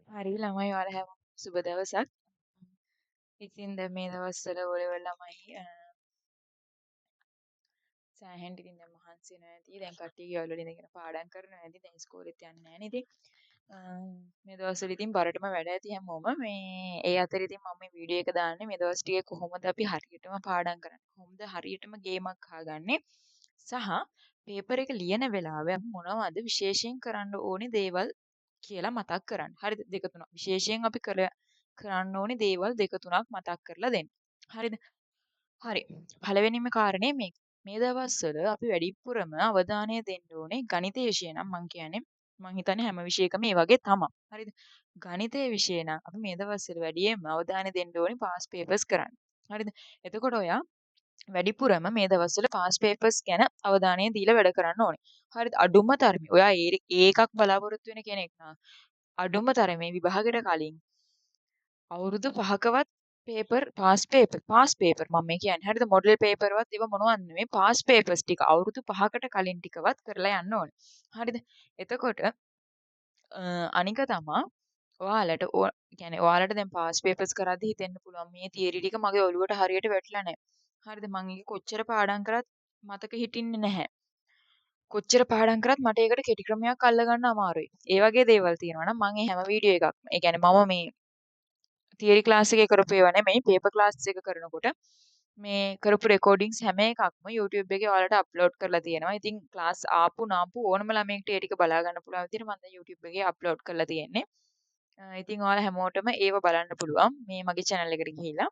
හරි ළමයි ඔයාලා හැමෝම සුබ දවසක්. ඉතින් දැන් මේ දවස්වල ඔයවල ළමයි සෑහෙන ඉතින් දැන් මහන්සි වෙනවා ඇති. දැන් කට්ටිය ගෙවල් වල ඉඳගෙන පාඩම් කරනවා ඇති. දැන් ඉස්කෝලෙත් යන්නේ නැහැ නේ ඉතින්. මේ දවස්වල ඉතින් බරටම වැඩ ඇති හැමෝම. මේ ඒ අතර ඉතින් මම මේ වීඩියෝ එක දාන්නේ මේ දවස් ටිකේ කොහොමද අපි හරියටම පාඩම් කරන්නේ? කොහොමද හරියටම ගේමක් අහගන්නේ? සහ පේපර් එක ලියන වෙලාවේ අපි මොනවද විශේෂයෙන් කරන්න ඕනේ දේවල් කියලා මතක් කරන්න. හරිද? දෙක තුනක්. විශේෂයෙන් අපි කරන්න ඕනේ දේවල් දෙක තුනක් මතක් කරලා දෙන්න. හරිද? හරි. පළවෙනිම කාරණේ මේක. මේ දවස්වල අපි වැඩිපුරම අවධානය දෙන්න ඕනේ ගණිතය විෂය නම් මං කියන්නේ මං හිතන්නේ හැම විෂයකම මේ වගේ තමයි. හරිද? ගණිතය විෂය නම් අපි මේ දවස්වල වැඩියෙන්ම අවධානය දෙන්න ඕනේ පාස් පේපර්ස් කරන්න. හරිද? එතකොට ඔයා වැඩිපුරම මේ දවස්වල පාස් පේපර්ස් ගැන අවධානය දීලා වැඩ කරන්න ඕනේ. හරිද? අඩුම තරමේ ඔයා ඒ එකක් බලාපොරොත්තු වෙන කෙනෙක් නම් අඩුම තරමේ විභාගෙට කලින් අවුරුදු 5කවත් පාස් පේපර් මම මේ කියන්නේ. හරිද? මොඩල් පේපර්වත් ඒව මොනවත් නෙමෙයි. පාස් පේපර්ස් ටික අවුරුදු 5කට කලින් ටිකවත් කරලා යන්න ඕනේ. හරිද? එතකොට අනික තමා ඔයාලට කියන්නේ ඔයාලට දැන් පාස් පේපර්ස් කරද්දි හිතෙන්න පුළුවන් මේ තියරි ටික මගේ ඔළුවට හරියට වැටලා නැහැ. හරිද? මම ඒක කොච්චර පාඩම් කරත් මතක හිටින්නේ නැහැ. කොච්චර පාඩම් කරත් මට ඒකට කෙටි ක්‍රමයක් අල්ලගන්න අමාරුයි. ඒ වගේ දේවල් තියෙනවා නම් මම මේ හැම වීඩියෝ එකක්ම ඒ කියන්නේ මම මේ තියරි ක්ලාස් එකේ කරපු ඒවා නෙමෙයි පේපර් ක්ලාස් එක කරනකොට මේ කරපු රෙකෝඩින්ග්ස් හැම එකක්ම YouTube එකේ ඔයාලට අප්ලෝඩ් කරලා තියෙනවා. ඉතින් ක්ලාස් ආපු නාපු ඕනම ළමයෙක්ට ඒ ටික බලා ගන්න පුළුවන් විදිහට මම දැන් YouTube එකේ අප්ලෝඩ් කරලා තියෙන්නේ. ඉතින් ඔයාලා හැමෝටම ඒව බලන්න පුළුවන්. මේ මගේ channel එකට ගිහිල්ලා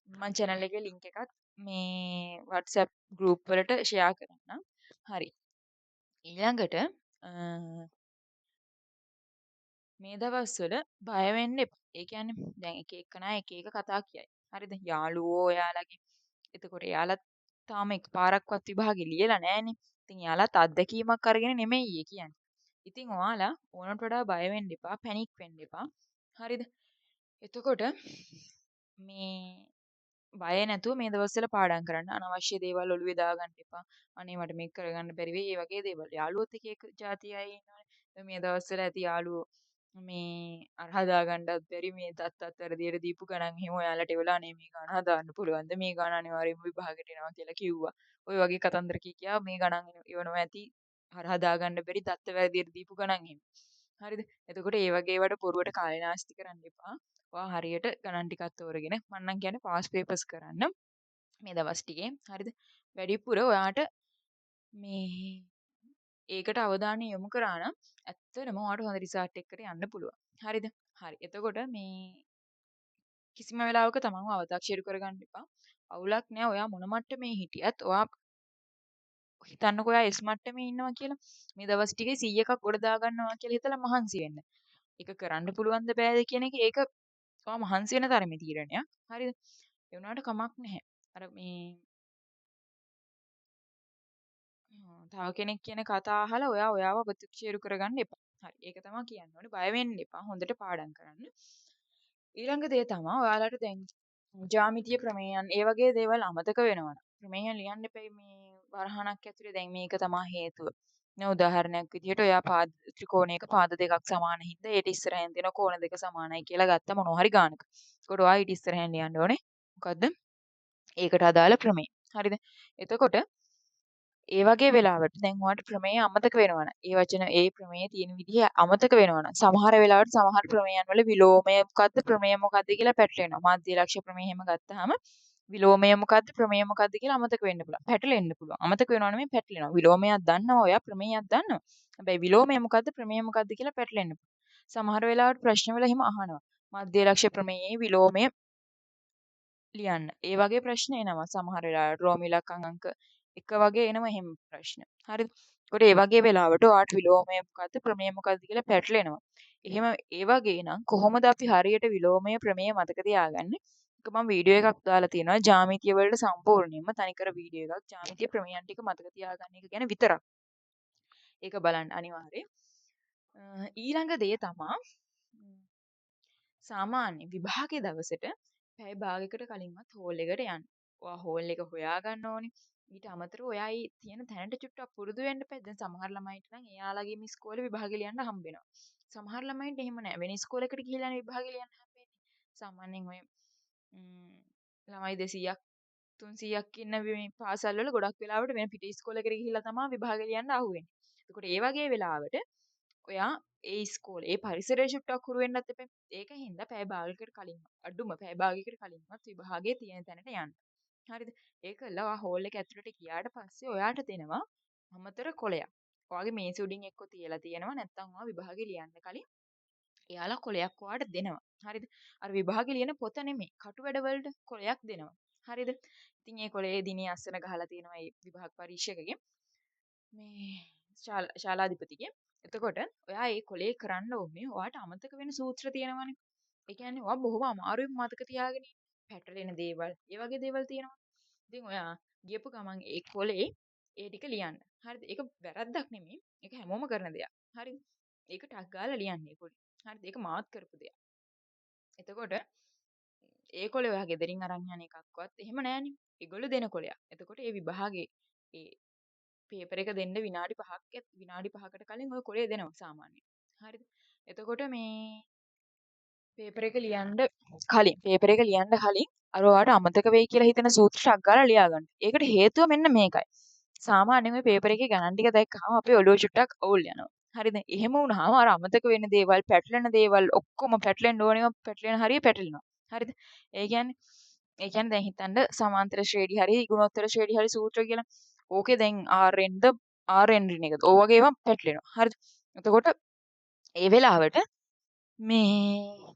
මම channel එකේ link එකත් මේ WhatsApp group වලට share කරන්නම්. හරි. ඊළඟට මේ දවස්වල බය වෙන්න එපා. ඒ කියන්නේ දැන් එක එකනා එක එක කතා කියයි. හරිද? යාළුවෝ එයාලගේ එතකොට එයාලත් තාම එකපාරක්වත් විභාගෙ ලියලා නැහනේ. ඉතින් එයාලත් අත්දැකීමක් අරගෙන නෙමෙයි ඒ කියන්නේ. ඉතින් ඔයාලා ඕනට වඩා බය වෙන්න එපා, පැනික් වෙන්න එපා. හරිද? එතකොට මේ බය නැතුව මේ දවස්වල පාඩම් කරන්න. අනවශ්‍ය දේවල් ඔළුවේ දාගන්න එපා. අනේ මට මේක කරගන්න බැරි වෙයි. ඒ වගේ දේවල්. යාළුවොත් එක එක જાති අය ඉන්නවනේ. මේ දවස්වල ඇති යාළුවෝ මේ අර හදාගන්නත් බැරි මේ තත්ත්වත් වැඩියට දීපු ගණන් එහෙම ඔයාලට එවලා අනේ මේ ගණන් හදාන්න පුළුවන්ද? මේ ගණන් අනිවාර්යයෙන්ම විභාගෙට එනවා කියලා කිව්වා. ඔය වගේ කතන්දර කී කියා මේ ගණන් එවනවා ඇති. අර හදාගන්න බැරි දත්ත වැඩියට දීපු ගණන් එහෙම. හරිද? එතකොට ඒ වගේ ඒවාට බොරුවට කාලේ නාස්ති කරන්න එපා. ඔයා හරියට ගණන් ටිකක් තෝරගෙන මම නම් කියන්නේ පාස් පේපර්ස් කරන්න මේ දවස් ටිකේ. හරිද? වැඩිපුර ඔයාට මේ ඒකට අවධානය යොමු කරා නම් ඇත්තටම ඔයාට හොඳ රිසල්ට් එකකට යන්න පුළුවන්. හරිද? හරි. එතකොට මේ කිසිම වෙලාවක තමන්ව අව탁සිරු කරගන්න එපා. අවුලක් නෑ. ඔයා මොන මට්ටමේ හිටියත් ඔයා හිතන්නකෝ ඔයා S මට්ටමේ ඉන්නවා කියලා. මේ දවස් ටිකේ 100ක් ගොඩ දා ගන්නවා කියලා හිතලා මහන්සි වෙන්න. ඒක කරන්න පුළුවන්ද බෑද කියන එක ඒක ඔයා මහන්සි වෙන තරමේ තීරණයක්. හරිද? ඒ වුණාට කමක් නැහැ. අර මේ තව කෙනෙක් කියන කතා අහලා ඔයා ඔයාව ප්‍රතික්ෂේප කරගන්න එපා. හරි. ඒක තමයි කියන්න ඕනේ. බය වෙන්න එපා. හොඳට පාඩම් කරන්න. ඊළඟ දේ තමයි ඔයාලට දැන් ජ්‍යාමිතිය ප්‍රමේයන් ඒ වගේ දේවල් අමතක වෙනවනම් ප්‍රමේයන් ලියන්න එපා මේ වරහණක් ඇතුලේ දැන් මේක තමයි හේතුව. නේ උදාහරණයක් විදිහට ඔයා පාද ත්‍රිකෝණයක පාද දෙකක් සමාන හින්දා ඒට ඉස්සරහින් තියෙන කෝණ දෙක සමානයි කියලා ගත්ත මොනවා හරි ගානක. ඒකට ඔයා ඊට ඉස්සරහින් ලියන්න ඕනේ. මොකද්ද? ඒකට අදාළ ප්‍රමේය. හරිද? එතකොට ඒ වගේ වෙලාවට දැන් ඔයාලට ප්‍රමේය අමතක වෙනවනම් ඒ වචන ඒ ප්‍රමේය තියෙන විදිහ අමතක වෙනවනම් සමහර වෙලාවට සමහර ප්‍රමේයන් වල විලෝමය මොකද්ද ප්‍රමේය මොකද්ද කියලා පැටලෙනවා. මාධ්‍ය ලක්ෂ්‍ය ප්‍රමේය එහෙම ගත්තාම විලෝමය මොකද්ද ප්‍රමේය මොකද්ද කියලා අමතක වෙන්න පුළුවන්. පැටලෙන්න පුළුවන්. අමතක වෙනව නෙමෙයි පැටලෙනවා. විලෝමයක් දන්නවා ඔයා ප්‍රමේයයක් දන්නවා. හැබැයි විලෝමය මොකද්ද ප්‍රමේය මොකද්ද කියලා පැටලෙන්න පුළුවන්. සමහර වෙලාවට ප්‍රශ්න වල එහෙම අහනවා. මාධ්‍ය ලක්ෂ්‍ය ප්‍රමේයයේ විලෝමය ලියන්න. ඒ වගේ ප්‍රශ්න එනවා සමහර වෙලාවට රෝම ඉලක්කම් අංක 1 වගේ එනවා එහෙම ප්‍රශ්න. හරිද? ඒකට ඒ වගේ වෙලාවට ඔයාට විලෝමය මොකද්ද ප්‍රමේය මොකද්ද කියලා පැටලෙනවා. එහෙම ඒ වගේ නම් කොහොමද අපි හරියට විලෝමය ප්‍රමේය මතක තියාගන්නේ? ඒක මම වීඩියෝ එකක් දාලා තියෙනවා. ජ්‍යාමිතිය වලට සම්පූර්ණයෙන්ම තනිකර වීඩියෝ එකක්. ජ්‍යාමිතිය ප්‍රමේයන් ටික මතක තියාගන්න එක ගැන විතරක්. ඒක බලන්න අනිවාර්යයෙන්. ඊළඟ දේ තමා සාමාන්‍ය විභාගේ දවසට පැය භාගයකට කලින්වත් හෝල් එකට යන්න. ඔයා හෝල් එක හොයාගන්න ඕනේ. ඊට අමතරව ඔයා ඒ තියෙන තැනට චුට්ටක් පුරුදු වෙන්න එපා. දැන් සමහර ළමයිට නම් එයාලගේම ඉස්කෝලේ විභාගෙ ලියන්න හම්බ වෙනවා. සමහර ළමයින්ට එහෙම නෑ. වෙන ඉස්කෝලේකට ගිහිල්ලානේ විභාගෙ ලියන්න හම්බෙන්නේ. සාමාන්‍යයෙන් ඔය ළමයි 200ක් 300ක් ඉන්න මේ පාසල් වල ගොඩක් වෙලාවට වෙන පිට ඉස්කෝලේකට ගිහිල්ලා තමයි විභාගෙ ලියන්න අහුවෙන්නේ. එතකොට ඒ වගේ වෙලාවට ඔයා ඒ ඉස්කෝලේ ඒ පරිසරය චුට්ටක් හුරු වෙන්නත් එපා. ඒක හින්දා පැය භාගයකට කලින් අඩුම පැය භාගයකට කලින්වත් විභාගයේ තියෙන තැනට යන්න. හරිද? ඒකලා ඔයා හෝල් එක ඇතුළට ගියාට පස්සේ ඔයාට දෙනවා අමතර කොලයක්. ඔයාගේ මේසෙ උඩින් එක්ක තියලා තියෙනවා නැත්නම් ඔයා විභාගේ ලියන්න කලින් එයාලා කොලයක් ඔයාට දෙනවා. හරිද? අර විභාගේ ලියන පොත නෙමෙයි. කටු වැඩ වලට කොලයක් දෙනවා. හරිද? ඉතින් ඒ කොලේ දිනේ අස්සන ගහලා තියෙනවා මේ විභාග පරීක්ෂකගේ මේ ශාලාධිපතිගේ. එතකොට ඔයා ඒ කොලේ කරන්න ඕනේ ඔයාට අමතක වෙන සූත්‍ර තියෙනවනේ. ඒ කියන්නේ ඔයා බොහොම අමාරුවෙන් මතක තියාගෙන ඉන්න පැටලෙන දේවල්, ඒ වගේ දේවල් තියෙනවා. ඉතින් ඔයා ගියපු ගමන් ඒ කොලේ ඒ ටික ලියන්න. හරිද? ඒක වැරද්දක් නෙමෙයි. ඒක හැමෝම කරන දෙයක්. හරිද? ඒක ටක් ගාලා ලියන්න ඒ කොලේ. හරිද? ඒක මාත් කරපු දෙයක්. එතකොට ඒ කොලේ ඔයා ගෙදරින් අරන් යන එකක්වත් එහෙම නෑනේ. ඒගොල්ලෝ දෙන කොලයක්. එතකොට ඒ විභාගේ ඒ පේපර් එක දෙන්න විනාඩි 5කට කලින් ඔය කොලේ දෙනවා සාමාන්‍යයෙන්. හරිද? එතකොට මේ පේපර් එක ලියන්න කලින් අර ඔයාට අමතක වෙයි කියලා හිතන සූත්‍ර ටක් ගාලා ලියා ගන්න. ඒකට හේතුව මෙන්න මේකයි. සාමාන්‍යයෙන් ඔය පේපර් එකේ ගණන් ටික දැක්කම අපේ ඔළුව චුට්ටක් අවුල් යනවා. හරිද? එහෙම වුණාම අර අමතක වෙන දේවල්, පැටලෙන දේවල් ඔක්කොම පැටලෙන්න ඕනේම පැටලෙන හරිය පැටලෙනවා. හරිද? ඒ කියන්නේ දැන් හිතන්න සමාන්තර ශ්‍රේණි හරි ගුණෝත්තර ශ්‍රේණි හරි සූත්‍ර කියලා. ඕකේ දැන් Rn ඍණ එකද? ඔය වගේ ඒවා පැටලෙනවා. හරිද? එතකොට ඒ වෙලාවට මේ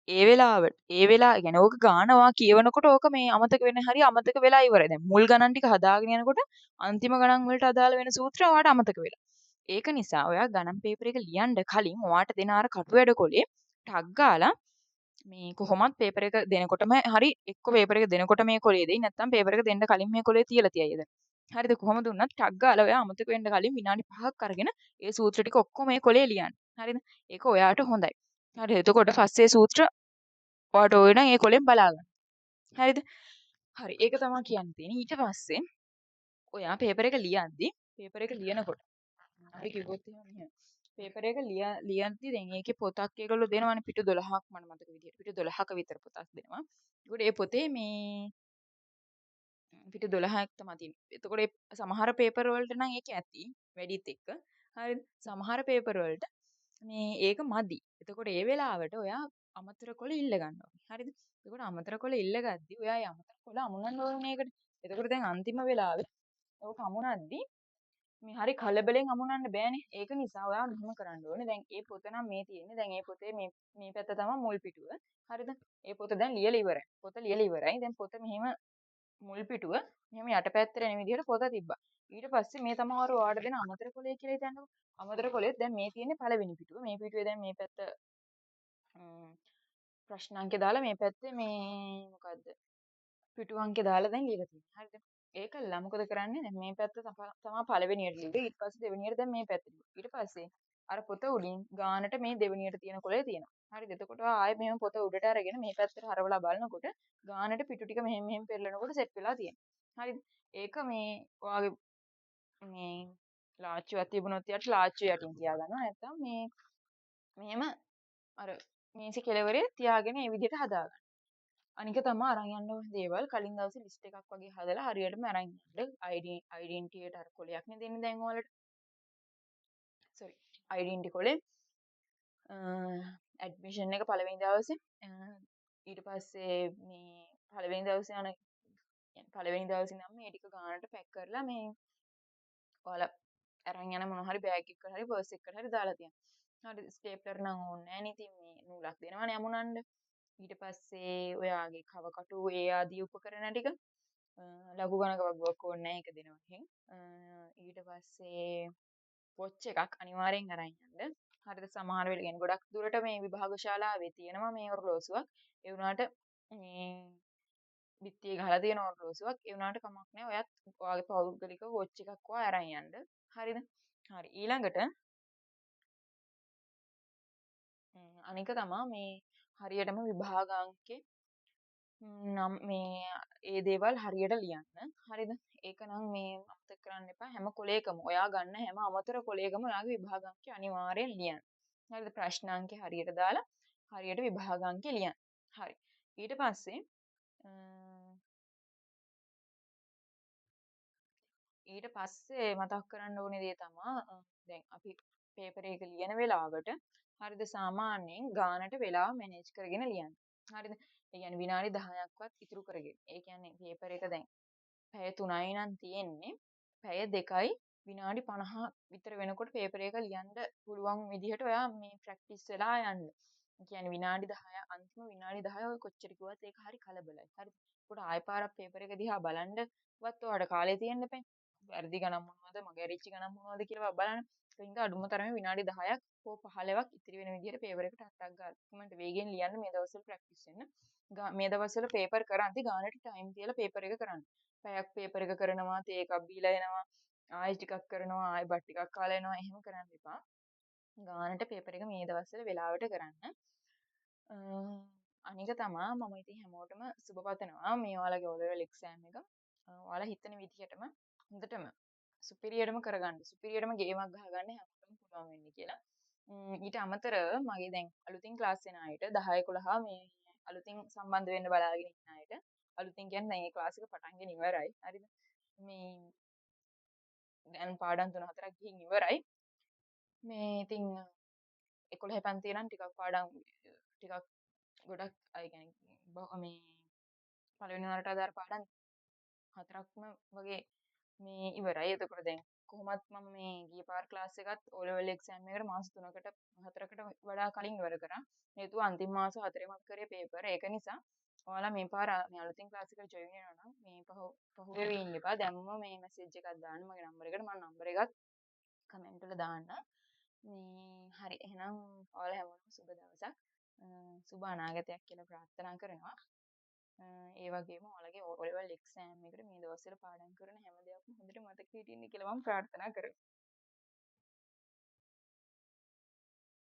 ඒ වෙලා يعني ඕක ගානවා කියවනකොට ඕක මේ අමතක වෙන හරිය අමතක වෙලා ඉවරයි. දැන් මුල් ගණන් ටික හදාගෙන යනකොට අන්තිම ගණන් වලට අදාළ වෙන සූත්‍ර ඔයාට අමතක වෙලා. ඒක නිසා ඔයා ගණන් පේපර් එක ලියන්න කලින් ඔයාට දෙන අර කටු වැඩ කොලේ ටක් ගාලා මේ කොහොමත් පේපර් එක දෙනකොටම හරි එක්ක පේපර් එක දෙනකොට මේ කොලේ දෙයි නැත්නම් පේපර් එක දෙන්න කලින් මේ කොලේ තියලා තියයිද. හරිද? කොහොම දුන්නත් ටක් ගාලා ඔයා අමතක වෙන්න කලින් විනාඩි 5ක් අරගෙන ඒ සූත්‍ර ටික ඔක්කොම මේ කොලේ ලියන්න. හරිද? ඒක ඔයාට හොඳයි. හරි එතකොට පස්සේ සූත්‍ර ඔයාට ඕන නම් ඒ කොලෙන් බලා ගන්න. හරිද? හරි ඒක තමයි කියන්න තියෙන්නේ. ඊට පස්සේ ඔයා පේපර් එක ලියද්දි පේපර් එක ලියනකොට අපි කිව්වොත් එහෙම මෙහෙම පේපර් එක ලියද්දි දැන් ඒකේ පොතක් ඒගොල්ලෝ දෙනවනේ පිටු 12ක් මම මතක විදියට පිටු 12ක විතර පොතක් දෙනවා. ඒකට ඒ පොතේ මේ පිටු 12ක් තමයි තියෙන්නේ. එතකොට ඒ සමහර පේපර් වලට නම් ඒක ඇති වැඩිත් එක්ක. හරිද? සමහර පේපර් වලට මේ ඒක මදි. එතකොට ඒ වෙලාවට ඔයා අමතර කොළ ඉල්ල ගන්න ඕනේ. හරිද? එතකොට අමතර කොළ ඉල්ල ගද්දි ඔයා ඒ අමතර කොළ අමුණන්න ඕනේ ඒකට. එතකොට දැන් අන්තිම වෙලාවේ ඕක අමුණද්දි මේ හරි කලබලෙන් අමුණන්න බෑනේ. ඒක නිසා ඔයා මෙහෙම කරන්න ඕනේ. දැන් ඒ පොත නම් මේ තියෙන්නේ. දැන් ඒ පොතේ මේ පැත්ත තමයි මුල් පිටුව. හරිද? ඒ පොත දැන් ලියලා ඉවරයි. පොත ලියලා ඉවරයි. දැන් පොත මෙහෙම මුල් පිටුව මෙහෙම යටපැත්තට එන විදිහට පොත තිබ්බා. ඊට පස්සේ මේ තමයි ඔයාට දෙන අමතර කොලේ කියලා හිතන්නකෝ. අමතර කොලෙත් දැන් මේ තියෙන්නේ පළවෙනි පිටුව. මේ පිටුවේ දැන් මේ පැත්ත ප්‍රශ්න අංකේ දාලා මේ පැත්තේ මේ මොකද්ද? පිටු අංකේ දාලා දැන් ලියලා තියෙනවා. හරිද? ඒකල්ලා මොකද කරන්නේ? දැන් මේ පැත්ත තමයි පළවෙනියට ලිව්වේ. ඊට පස්සේ දෙවෙනියට දැන් මේ පැත්ත ලිව්වා. ඊට පස්සේ අර පොත උඩින් ගානට මේ දෙවෙනියට තියෙන කොලේ තියෙනවා. හරිද? එතකොට ආයෙ මෙහෙම පොත උඩට අරගෙන මේ පැත්තට හරවලා බලනකොට ගානට පිටු ටික මෙහෙම මෙහෙම පෙරලනකොට සෙට් වෙලා තියෙනවා. හරිද? ඒක මේ ඔයාගේ මේ ලාච්චුවක් තිබුණොත් යට ලාච්චුව යටින් තියාගන්නවා. නැත්නම් මේ මෙහෙම අර මේසෙ කෙළවරේ තියාගෙන මේ විදිහට හදාගන්න. අනික තමයි අරන් යන්න ඕන දේවල් කලින් දවසේ ලිස්ට් එකක් වගේ හදලා හරියටම අරන් යන්න. අයිඩෙන්ටිටියට අර කොලයක් නේ දෙන්නේ දැන් ඔයාලට. සෝරි. අයිඩෙන්ටි කොලේ ඇඩ්මිෂන් එක පළවෙනි දවසේ ඊට පස්සේ මේ පළවෙනි දවසේ පළවෙනි දවසේ නම් මේ ටික ගානට පැක් කරලා මේ ඔයාලා අරන් යන මොන හරි බෑග් එකකට හරි පර්ස් එකකට හරි දාලා තියන්න. හරි ස්ටේප්ලර් නම් ඕනේ නැහැ නේ. ඉතින් මේ නූලක් දෙනවනේ අමුණන්න. ඊට පස්සේ ඔයාගේ කවකටු ඒ ආදී උපකරණ ටික ලඝු ගණක වගුවක් ඕනේ නැහැ ඒක දෙනවා එහෙන්. ඊට පස්සේ වොච් එකක් අනිවාර්යෙන් අරන් යන්න. හරිද? සමහර වෙලෙ කියන්නේ ගොඩක් දුරට මේ විභාග ශාලාවේ තියෙනවා මේ ඔරලෝසුවක්. ඒ වුණාට මේ බිත්තියේ ගහලා තියෙන ඔරලෝසුවක්. ඒ වුණාට කමක් නැහැ. ඔයත් ඔයාගේ පෞද්ගලික වොච් එකක් ඔයා අරන් යන්න. හරිද? හරි. ඊළඟට අනික තමා මේ හරියටම විභාගාංකේ නම් මේ ඒ දේවල් හරියට ලියන්න. හරිද? ඒක නම් මේ අමතක කරන්න එපා. හැම කොලයකම ඔයා ගන්න හැම අමතර කොලයකම ඔයාගේ විභාග අංකය අනිවාර්යෙන් ලියන්න. හරිද? ප්‍රශ්න අංකේ හරියට දාලා හරියට විභාග අංකේ ලියන්න. හරි. ඊට පස්සේ මතක් කරන්න ඕනේ දේ තමා දැන් අපි පේපර් එක ලියන වෙලාවට හරිද සාමාන්‍යයෙන් ගානට වෙලාව මැනේජ් කරගෙන ලියන්න. හරිද? ඒ කියන්නේ විනාඩි 10ක්වත් ඉතුරු කරගෙන. ඒ කියන්නේ පේපර් එක දැන් පැය 3යි නම් තියෙන්නේ. පැය 2යි විනාඩි 50 විතර වෙනකොට පේපර් එක ලියන්න පුළුවන් විදිහට ඔයා මේ ප්‍රැක්ටිස් වෙලා යන්න. ඒ කියන්නේ විනාඩි 10 අන්තිම විනාඩි 10 ඔය කොච්චර කිව්වත් ඒක හරි කලබලයි. හරිද? ඒකට ආයෙ පාරක් පේපර් එක දිහා බලන්නවත් ඔයාලට කාලේ තියෙන්න එපා. වැරදි ගණන් මොනවද මගේ ඇරිච්ච ගණන් මොනවද කියලා බලන්න. ඒ හින්දා අඩුම තරමේ විනාඩි 10ක් හෝ 15ක් ඉතිරි වෙන විදිහට පේපර් එකට අටක් ගන්න. ඉක්මනට වේගෙන් ලියන්න මේ දවස්වල ප්‍රැක්ටිස් වෙන්න. මේ දවස්වල පේපර් කරද්දි ගානට ටයිම් තියලා පේපර් එක කරන්න. පැයක් පේපර් එක කරනවා, තේ එකක් බීලා එනවා, ආයෙ ටිකක් කරනවා, ආයෙ බත් ටිකක් කාලා එනවා. එහෙම කරන්න එපා. ගානට පේපර් එක මේ දවස්වල වෙලාවට කරන්න. අනික තමා මම ඉතින් හැමෝටම සුබ පතනවා මේ ඔයාලගේ O level exam එක. ඔයාලා හිතන විදිහටම හොඳටම සුපිරියටම කරගන්න. සුපිරියටම ගේමක් ගහගන්න හැමෝටම පුළුවන් වෙන්නේ කියලා. ඊට අමතරව මගේ දැන් අලුතින් ක්ලාස් වෙන අයට 10 11 මේ අලුතින් සම්බන්ධ වෙන්න බලාගෙන ඉන්න අයට අලුතින් කියන්නේ දැන් මේ ක්ලාස් එක පටන්ගෙන ඉවරයි. හරිද? මේ දැන් පාඩම් 3-4ක් ගිහින් ඉවරයි. මේ ඉතින් 11 පන්තිය නම් ටිකක් පාඩම් ටිකක් ගොඩක් අය කියන්නේ මේ පළවෙනි වරට අදාළ පාඩම් 4ක්ම වගේ මේ ඉවරයි. එතකොට දැන් කොහොමත් මම මේ ගිය පාර ක්ලාස් එකත් O level exam එකට මාස 3කට 4කට වඩා කලින් ඉවර කරා. හේතුව අන්තිම මාස 4 මම කරේ පේපර්. ඒක නිසා ඔයාලා මේ පාර මේ අලුතින් ක්ලාස් එකට ජොයින් වෙනවා නම් මේ පහු වෙවි ඉන්න එපා. දැන්ම මේ මැසේජ් එකක් දාන්න මගේ නම්බර් එකට. මම නම්බර එකත් කමෙන්ට් වල දාන්න. මේ හරි එහෙනම් ඔයාලා හැමෝටම සුබ දවසක්. සුබ අනාගතයක් කියලා ප්‍රාර්ථනා කරනවා. ඒ වගේම ඔයාලගේ O level exam එකට මේ දවස්වල පාඩම් කරන හැම දෙයක්ම හොඳට මතක හිටින්න කියලා මම ප්‍රාර්ථනා කරනවා.